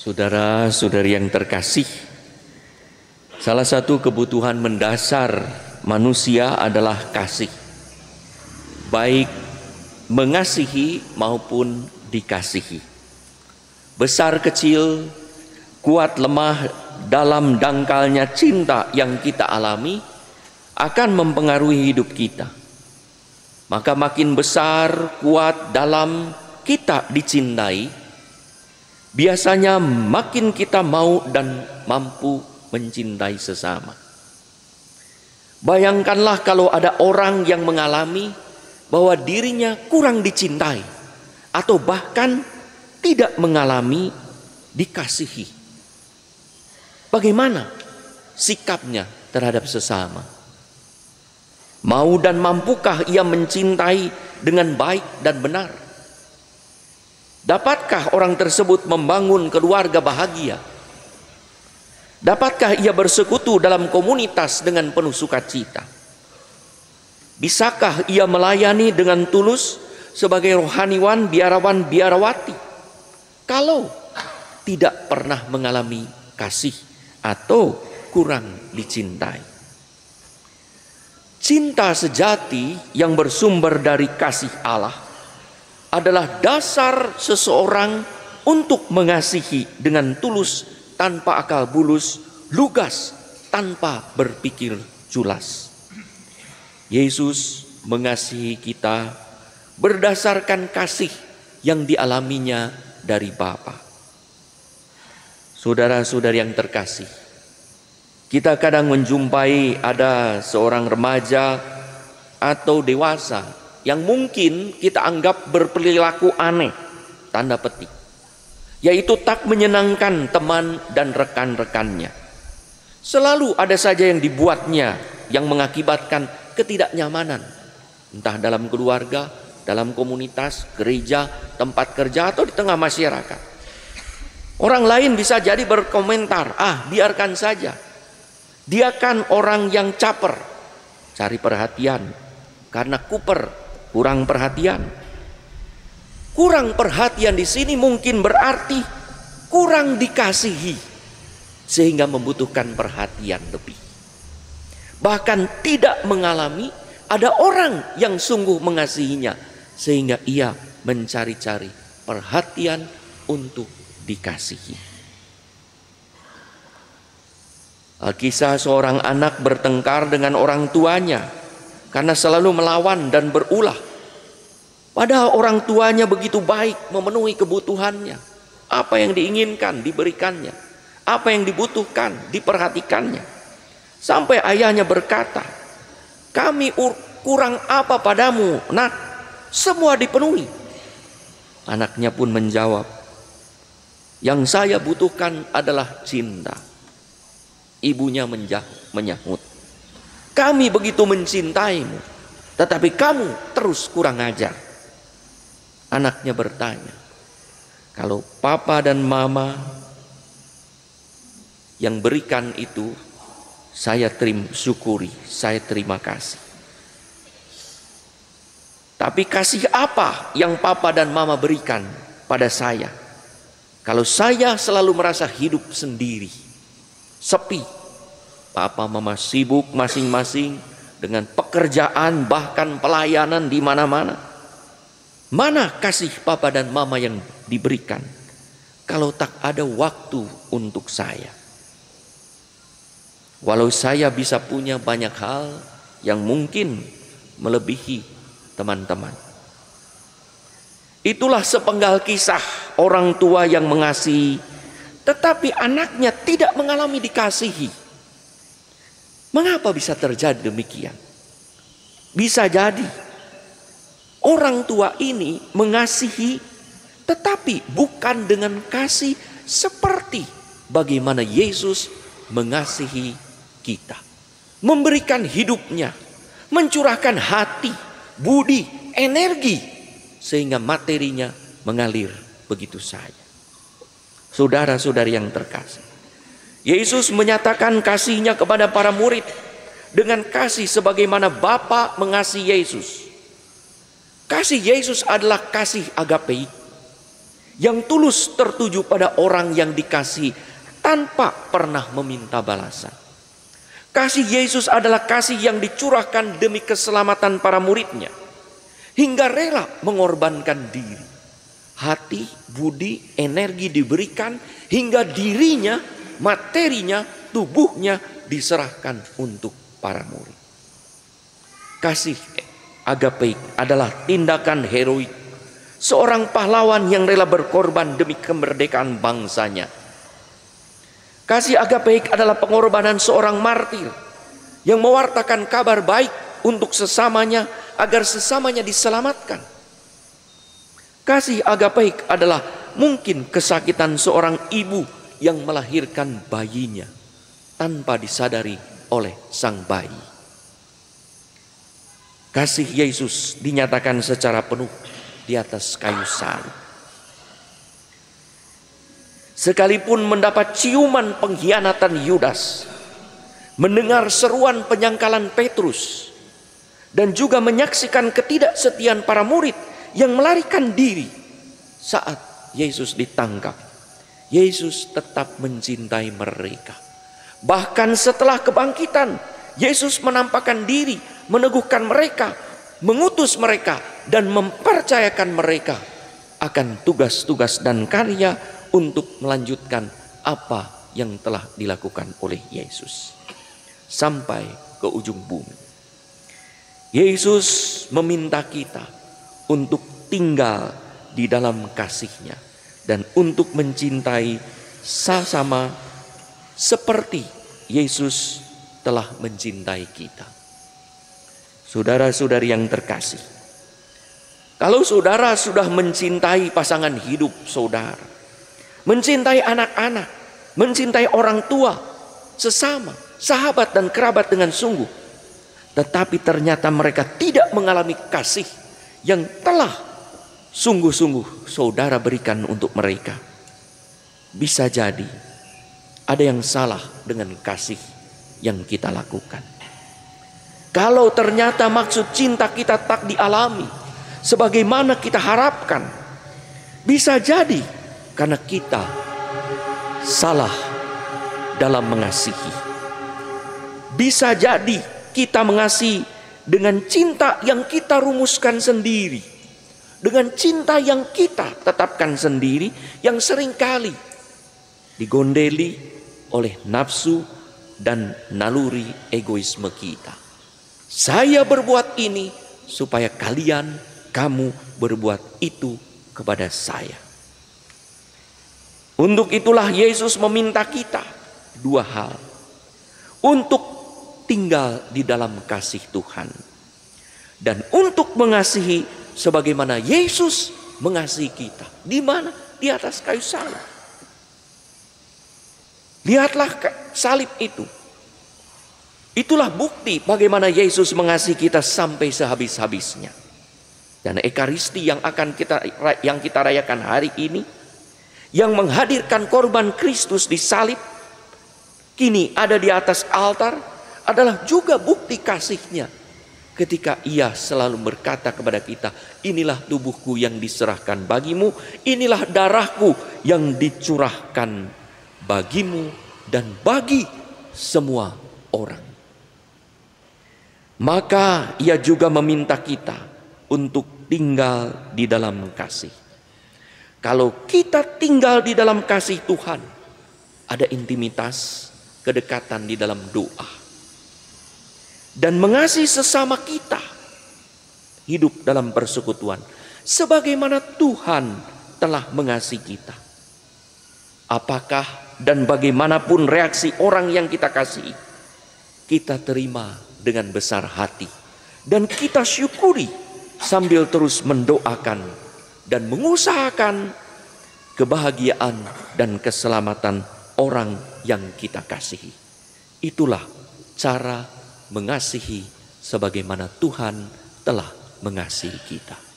Saudara-saudari yang terkasih, salah satu kebutuhan mendasar manusia adalah kasih, baik mengasihi maupun dikasihi. Besar kecil, kuat lemah dalam dangkalnya cinta yang kita alami akan mempengaruhi hidup kita. Maka makin besar, kuat dalam kita dicintai, biasanya makin kita mau dan mampu mencintai sesama. Bayangkanlah kalau ada orang yang mengalami bahwa dirinya kurang dicintai atau bahkan tidak mengalami dikasihi. Bagaimana sikapnya terhadap sesama? Mau dan mampukah ia mencintai dengan baik dan benar? Dapatkah orang tersebut membangun keluarga bahagia? Dapatkah ia bersekutu dalam komunitas dengan penuh sukacita? Bisakah ia melayani dengan tulus sebagai rohaniwan, biarawan, biarawati? Kalau tidak pernah mengalami kasih atau kurang dicintai. Cinta sejati yang bersumber dari kasih Allah adalah dasar seseorang untuk mengasihi dengan tulus, tanpa akal bulus, lugas, tanpa berpikir culas. Yesus mengasihi kita berdasarkan kasih yang dialaminya dari Bapa. Saudara-saudari yang terkasih, kita kadang menjumpai ada seorang remaja atau dewasa yang mungkin kita anggap berperilaku aneh, tanda petik, yaitu tak menyenangkan teman dan rekan-rekannya. Selalu ada saja yang dibuatnya yang mengakibatkan ketidaknyamanan, entah dalam keluarga, dalam komunitas, gereja, tempat kerja, atau di tengah masyarakat. Orang lain bisa jadi berkomentar, biarkan saja. Dia kan orang yang caper, cari perhatian, karena kuper, kurang perhatian. Kurang perhatian di sini mungkin berarti kurang dikasihi, sehingga membutuhkan perhatian lebih. Bahkan tidak mengalami ada orang yang sungguh mengasihinya, sehingga ia mencari-cari perhatian untuk dikasihi. Kisah seorang anak bertengkar dengan orang tuanya karena selalu melawan dan berulah. Padahal orang tuanya begitu baik memenuhi kebutuhannya. Apa yang diinginkan diberikannya, apa yang dibutuhkan diperhatikannya. Sampai ayahnya berkata, "Kami kurang apa padamu, nak? Semua dipenuhi." Anaknya pun menjawab, "Yang saya butuhkan adalah cinta." Ibunya menyahut, "Kami begitu mencintaimu, tetapi kamu terus kurang ajar." Anaknya bertanya, "Kalau papa dan mama yang berikan itu, saya syukuri, saya terima kasih. Tapi kasih apa yang papa dan mama berikan pada saya? Kalau saya selalu merasa hidup sendiri, sepi, papa mama sibuk masing-masing dengan pekerjaan, bahkan pelayanan di mana-mana. Mana kasih papa dan mama yang diberikan kalau tak ada waktu untuk saya? Walau saya bisa punya banyak hal yang mungkin melebihi teman-teman." Itulah sepenggal kisah orang tua yang mengasihi, tetapi anaknya tidak mengalami dikasihi. Mengapa bisa terjadi demikian? Bisa jadi orang tua ini mengasihi, tetapi bukan dengan kasih seperti bagaimana Yesus mengasihi kita. Memberikan hidupnya, mencurahkan hati, budi, energi, sehingga materinya mengalir begitu saja. Saudara-saudari yang terkasih, Yesus menyatakan kasihnya kepada para murid dengan kasih sebagaimana Bapa mengasihi Yesus. Kasih Yesus adalah kasih agape, yang tulus tertuju pada orang yang dikasihi tanpa pernah meminta balasan. Kasih Yesus adalah kasih yang dicurahkan demi keselamatan para muridnya, hingga rela mengorbankan diri. Hati, budi, energi diberikan, hingga dirinya, materinya, tubuhnya diserahkan untuk para murid. Kasih agape adalah tindakan heroik seorang pahlawan yang rela berkorban demi kemerdekaan bangsanya. Kasih agape adalah pengorbanan seorang martir yang mewartakan kabar baik untuk sesamanya agar sesamanya diselamatkan. Kasih agape adalah mungkin kesakitan seorang ibu yang melahirkan bayinya tanpa disadari oleh sang bayi. Kasih Yesus dinyatakan secara penuh di atas kayu salib. Sekalipun mendapat ciuman pengkhianatan Yudas, mendengar seruan penyangkalan Petrus, dan juga menyaksikan ketidaksetiaan para murid yang melarikan diri saat Yesus ditangkap, Yesus tetap mencintai mereka. Bahkan setelah kebangkitan, Yesus menampakkan diri, meneguhkan mereka, mengutus mereka, dan mempercayakan mereka akan tugas-tugas dan karya untuk melanjutkan apa yang telah dilakukan oleh Yesus sampai ke ujung bumi. Yesus meminta kita untuk tinggal di dalam kasih-Nya dan untuk mencintai sesama seperti Yesus telah mencintai kita. Saudara-saudari yang terkasih, kalau saudara sudah mencintai pasangan hidup saudara, mencintai anak-anak, mencintai orang tua, sesama, sahabat dan kerabat dengan sungguh, tetapi ternyata mereka tidak mengalami kasih yang telah sungguh-sungguh saudara berikan untuk mereka, bisa jadi ada yang salah dengan kasih yang kita lakukan. Kalau ternyata maksud cinta kita tak dialami sebagaimana kita harapkan, bisa jadi karena kita salah dalam mengasihi. Bisa jadi kita mengasihi dengan cinta yang kita rumuskan sendiri, dengan cinta yang kita tetapkan sendiri, yang seringkali digondeli oleh nafsu dan naluri egoisme kita. Saya berbuat ini supaya kamu berbuat itu kepada saya. Untuk itulah Yesus meminta kita dua hal. Untuk tinggal di dalam kasih Tuhan, dan untuk mengasihi sebagaimana Yesus mengasihi kita. Di mana? Di atas kayu salib. Lihatlah salib itu. Itulah bukti bagaimana Yesus mengasihi kita sampai sehabis-habisnya. Dan Ekaristi yang kita rayakan hari ini, yang menghadirkan korban Kristus di salib, kini ada di atas altar, adalah juga bukti kasih-Nya. Ketika Ia selalu berkata kepada kita, inilah tubuhku yang diserahkan bagimu, inilah darahku yang dicurahkan bagimu dan bagi semua orang. Maka Ia juga meminta kita untuk tinggal di dalam kasih. Kalau kita tinggal di dalam kasih Tuhan, ada intimitas, kedekatan di dalam doa, dan mengasihi sesama kita, hidup dalam persekutuan sebagaimana Tuhan telah mengasihi kita. Apakah dan bagaimanapun reaksi orang yang kita kasihi, kita terima dengan besar hati dan kita syukuri sambil terus mendoakan dan mengusahakan kebahagiaan dan keselamatan orang yang kita kasihi. Itulah cara mengasihi sebagaimana Tuhan telah mengasihi kita.